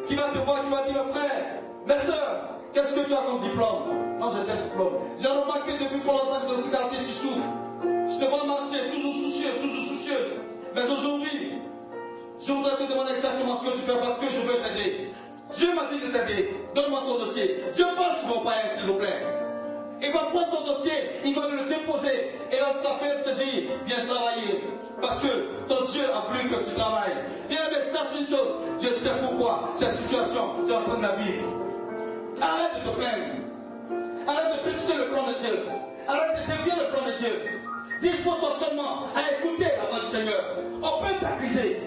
qui va te voir, qui va dire, frère, ma soeur, qu'est-ce que tu as comme diplôme? Non, j'ai tel diplôme. J'ai remarqué depuis fort longtemps que dans ce quartier, tu souffres. Je te vois marcher, toujours soucieux, toujours soucieuse. Mais aujourd'hui, je voudrais te demander exactement ce que tu fais parce que je veux t'aider. Dieu m'a dit de t'aider. Donne-moi ton dossier. Dieu parle sur mon père, s'il vous plaît. Il va prendre ton dossier, il va le déposer et il va t'appeler et te dire, viens travailler. Parce que ton Dieu a voulu que tu travailles. Bien aimé, sache une chose, Dieu sait pourquoi cette situation, tu es en train de la vivre. Arrête de te plaindre. Arrête de pécher le plan de Dieu. Arrête de dévier le plan de Dieu. Dispose-toi seulement à écouter la voix du Seigneur. On peut t'accuser.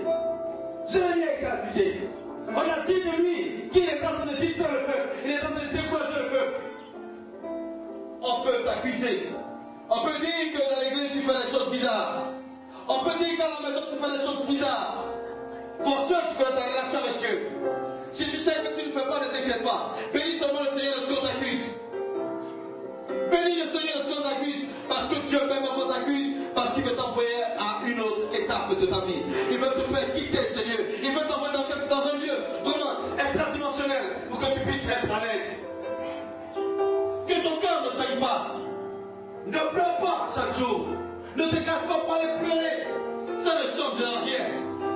Je n'ai rien été accusé. On a dit de lui qu'il est en train de distraire le peuple. Il est en train de décourager le peuple. On peut t'accuser. On peut dire que dans l'église tu fais des choses bizarres. On peut dire que dans la maison tu fais des choses bizarres. Toi seul tu connais ta relation avec Dieu. Si tu sais que tu ne fais pas, ne t'inquiète pas. Bénis seulement le Seigneur lorsqu'on t'accuse. Bénis le Seigneur lorsqu'on t'accuse. Parce que Dieu même quand t'accuse, parce qu'il veut t'envoyer à une autre étape de ta vie. Il veut te faire quitter ce lieu. Il veut t'envoyer dans un lieu vraiment extradimensionnel pour que tu puisses être à l'aise. Que ton cœur ne saille pas. Ne pleure pas chaque jour. Ne te casse pas pour aller pleurer. Ça ne changera rien.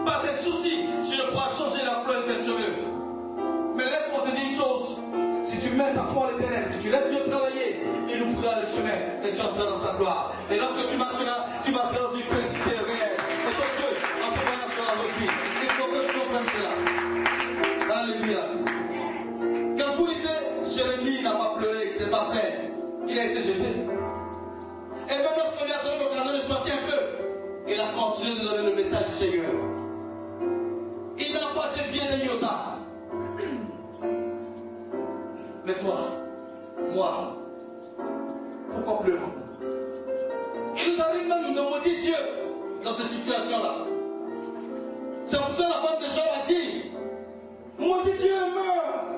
Par tes soucis, tu ne pourras changer la couleur de tes cheveux. Mais laisse-moi te dire une chose. Si tu mets ta foi en l'Éternel, que tu laisses Dieu travailler, il ouvrira le chemin et tu entreras dans sa gloire. Et lorsque tu marcheras dans une félicité réelle. Et ton Dieu entrera sur votre vie. Il faut que tu comprennes cela. Alléluia. Quand vous lisez, Jérémie n'a pas pleuré, il ne s'est pas plaint. Il a été jeté. Et même lorsqu'on lui a donné l'occasion de sortir un peu, il a continué de donner le message du Seigneur. Il n'a pas dévié de iota. Mais toi, moi, pourquoi pleurons-nous? Il nous arrive même de maudire Dieu dans ces situations-là. C'est pour ça que la femme de Job a dit, maudit Dieu meurt.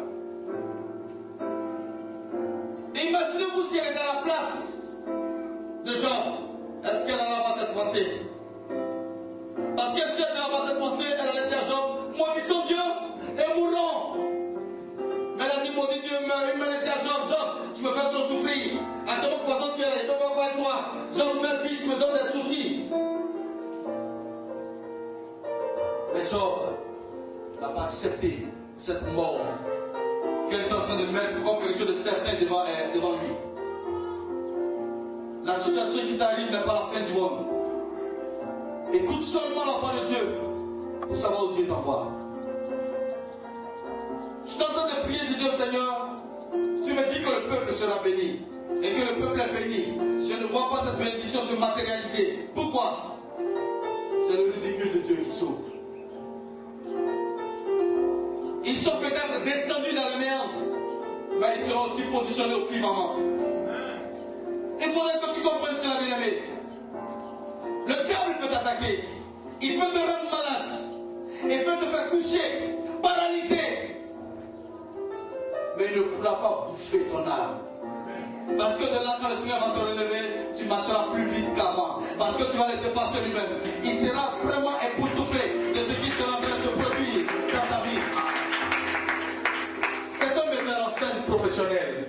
Et imaginez-vous si elle était à la place de Job. Est-ce qu'elle n'allait pas cette pensée? Parce qu'elle si elle n'allait pas cette pensée, elle allait dire à Job, maudissons Dieu et mourons. Mais elle a dit, maudit Dieu meurt. Il m'a dit à Job, Job, tu me fais trop souffrir. À quelle poisson tu es, je ne peux pas voir toi. Job, même puis tu me donnes des soucis. Mais Job n'a pas accepté cette mort qu'elle est en train de mettre comme quelque chose de certain devant lui. La situation qui t'arrive n'est pas la fin du monde. Écoute seulement la voix de Dieu pour savoir où Dieu t'envoie. Je suis en train de prier, je dis au Seigneur, tu me dis que le peuple sera béni et que le peuple est béni. Je ne vois pas cette bénédiction se matérialiser. Pourquoi? C'est le ridicule de Dieu qui sauve. Ils sont peut-être descendus dans le méandre, mais ils seront aussi positionnés au firmament. Il faudrait que tu comprennes cela, bien-aimé. Le diable peut t'attaquer, il peut te rendre malade, il peut te faire coucher, paralysé. Mais il ne pourra pas bouffer ton âme. Parce que de là, quand le Seigneur va te relever, tu marcheras plus vite qu'avant. Parce que tu vas le dépasser lui-même. Il sera vraiment époustouflé de ce qui sera en train de se produire dans ta vie. C'est un metteur en scène professionnel.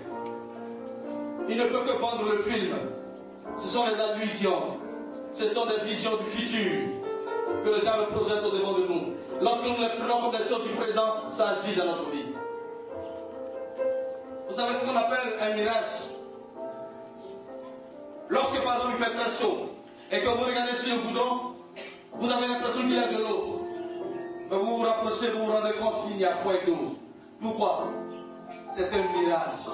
Il ne peut que vendre le film. Ce sont les allusions. Ce sont des visions du futur que le diable projette au-devant de nous. Lorsque nous les prenons comme des choses du présent, ça agit dans notre vie. Vous savez ce qu'on appelle un mirage. Lorsque par exemple il fait très chaud et que vous regardez sur le goudron, vous avez l'impression qu'il y a de l'eau. Mais vous vous rapprochez, vous vous rendez compte qu'il n'y a point d'eau. Pourquoi? C'est un mirage.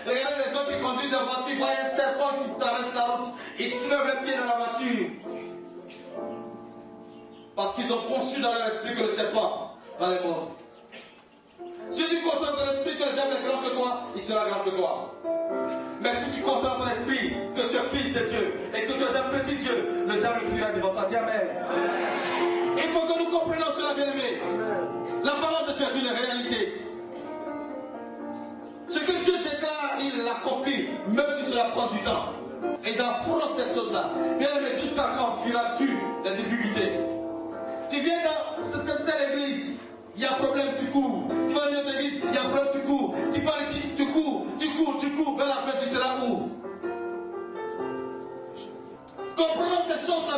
Regardez les gens qui conduisent la voiture, ils voient un serpent qui traverse la route, ils soulèvent les pieds dans la voiture. Parce qu'ils ont conçu dans leur esprit que le serpent va les mordre. Si tu concentres ton esprit que le diable est grand que toi, il sera grand que toi. Mais si tu concentres ton esprit que tu es fils de Dieu et que tu es un petit Dieu, le diable fuira devant toi. Dis Amen. Il faut que nous comprenions cela, bien-aimé. La parole de Dieu est une réalité. Ce que Dieu déclare, il l'accomplit, même si cela prend du temps. Et ils affrontent cette chose-là. Bien-aimé, jusqu'à quand fuiras-tu les difficultés? Tu viens dans cette telle église, il y a problème, tu cours.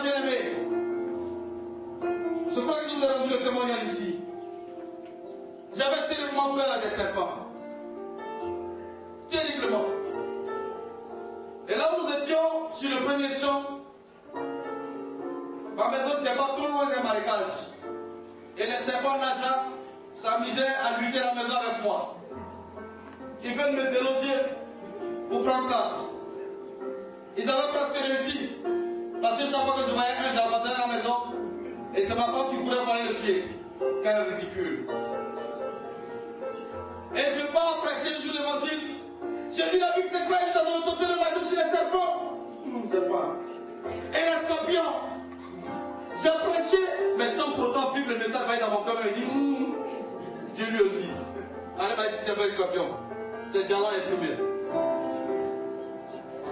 bien-aimés, je crois que je vous ai rendu le témoignage ici. J'avais terriblement peur des serpents. Terriblement. Et là où nous étions, sur le premier champ, ma maison n'était pas trop loin des marécages. Et les serpents nageants s'amusaient à lutter la maison avec moi. Ils viennent me déloger pour prendre place. Ils avaient presque réussi. Parce que chaque fois que je voyais un, j'abandonnais la maison. Et c'est ma femme qui courait pour aller le tuer. Quel ridicule. Et je pars prêcher un jour l'évangile. J'ai dit la Bible déclare que nous avons l'autorité de marcher sur les serpents. Serpents. Et les scorpions. J'ai prêché, mais sans pourtant vivre le message va dans mon cœur. Il dit, Dieu lui aussi. Allez, va dire, c'est pas un scorpion. C'est Diallo imprimé.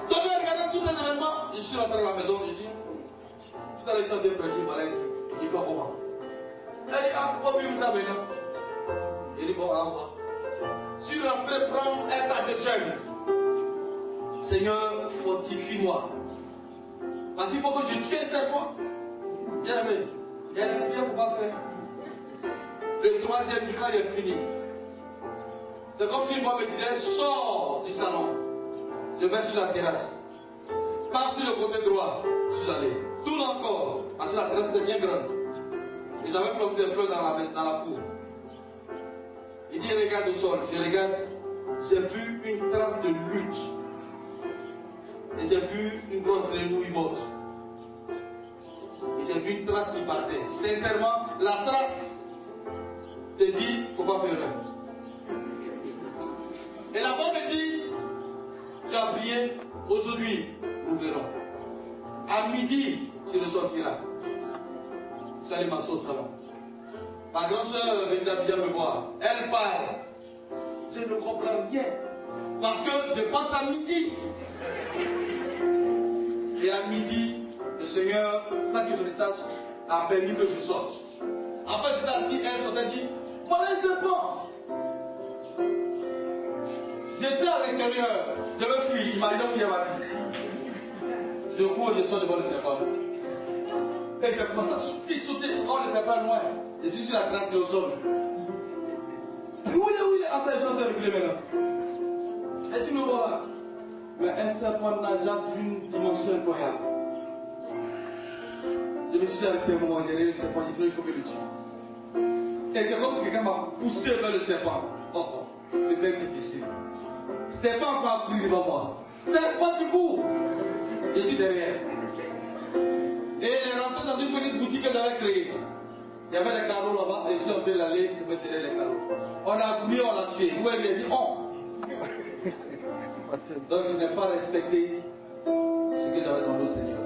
Donc, regardant tous ces événements, je suis rentré à la maison, je dis, tout à l'heure, tu as prêché, voilà, il faut comment. Elle dit, ah, pourquoi vous savez, non? Il dit, bon, au revoir. Je suis rentré prendre un tas de chaînes. Seigneur, fortifie-moi. Parce qu'il faut que je tue un serpent. Bien aimé, il y a des prières qu'il ne faut pas faire. Le troisième du cas, il est fini. C'est comme si une voix me disait, sors du salon. Je vais sur la terrasse. Passe sur le côté droit. Je suis allé. Tourne encore. Parce que la terrasse était bien grande. Et j'avais planté des fleurs dans la cour. Il dit, regarde au sol. Je regarde. J'ai vu une trace de lutte. Et j'ai vu une grosse grenouille morte. Et j'ai vu une trace qui partait. Sincèrement, la trace te dit, il ne faut pas faire rien. Et la voix me dit, tu as prié, aujourd'hui, nous verrons. À midi, tu le sortiras. Je suis allé m'asseoir au salon. Ma grande soeur venait bien me voir. Elle parle. Je ne comprends rien. Parce que je pense à midi. Et à midi, le Seigneur, sans que je le sache, a permis que je sorte. Après, j'étais assis, elle sortait et dit, voilà un serpent. J'étais à l'intérieur, je me fuis, il m'a dit, il m'a dit. Je cours, je sors devant le serpent. Et j'ai commencé à sauter. Oh, le serpent est loin. Je suis sur la trace de au sol. Où il est? Après, je suis en train de reculer maintenant. Et tu me vois, mais un serpent nageant d'une dimension incroyable. Je me suis arrêté un moment, j'ai regardé le serpent, j'ai dit, il faut que je le tue. Et c'est comme si quelqu'un m'a poussé vers le serpent. Oh, c'était difficile. Serpent encore pris devant moi. Serpent, tu cours. Je suis derrière. Et elle est rentrée dans une petite boutique que j'avais créée. Il y avait des carreaux là-bas, et je suis entré d'aller se mettre derrière les carreaux. On a couru, on l'a tué. Où elle lui a dit, oh. Donc je n'ai pas respecté ce que j'avais demandé au Seigneur.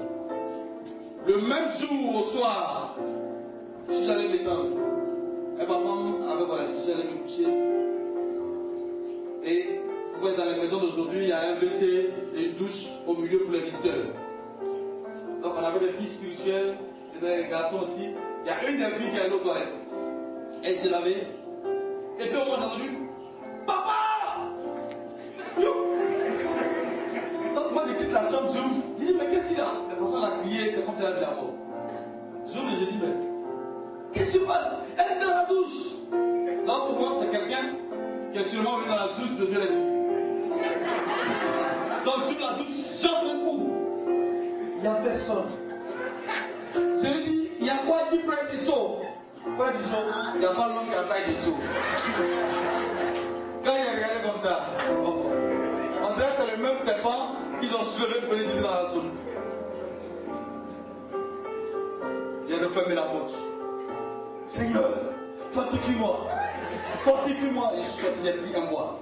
Le même jour, au soir, je suis allé m'étendre. Et ma femme avait voyagé, je suis allé me coucher. Et vous voyez, dans les maisons d'aujourd'hui, il y a un WC et une douche au milieu pour les visiteurs. Donc on avait des filles spirituelles et des garçons aussi. Il y a une des filles qui est allée aux toilettes. Elle s'est lavée. Et puis on m'a entendu, papa! Donc moi j'ai quitté la chambre, j'ouvre. J'ai dit, mais qu'est-ce qu'il y a? De toute façon, elle a crié, c'est comme si elle avait la mort. J'ouvre et j'ai dit, mais qu'est-ce qui se passe? Elle est dans la douche. Là pour moi, c'est quelqu'un qui est sûrement venu dans la douche de Dieu les tuer. Donc j'ouvre la douche, j'ouvre le cou. Il n'y a personne. Je lui dis, il y a quoi dit près du seau? Près du seau, il n'y a pas l'homme qui a taille du seau. Quand il a regardé comme ça, on dirait que c'est le même serpent qu'ils ont soulevé pour les jeter dans la zone. J'ai refermé la porte. Seigneur, fortifie-moi. Fortifie-moi. Et je suis sorti, j'ai pris un bois.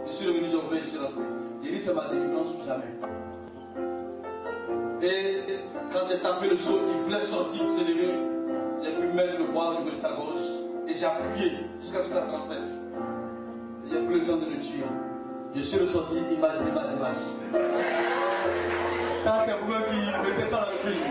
Je suis revenu, j'ai ouvert, je suis rentré. Il dit, c'est ma délivrance ou jamais. Et quand j'ai tapé le seau, il voulait sortir pour se lever. J'ai pu mettre le bois au niveau de sa gorge. Et j'ai appuyé jusqu'à ce que ça transperce. J'ai pris le temps de le tuer. Je suis ressorti, imaginez ma démarche. Ça, c'est vous qui mettez ça dans le film.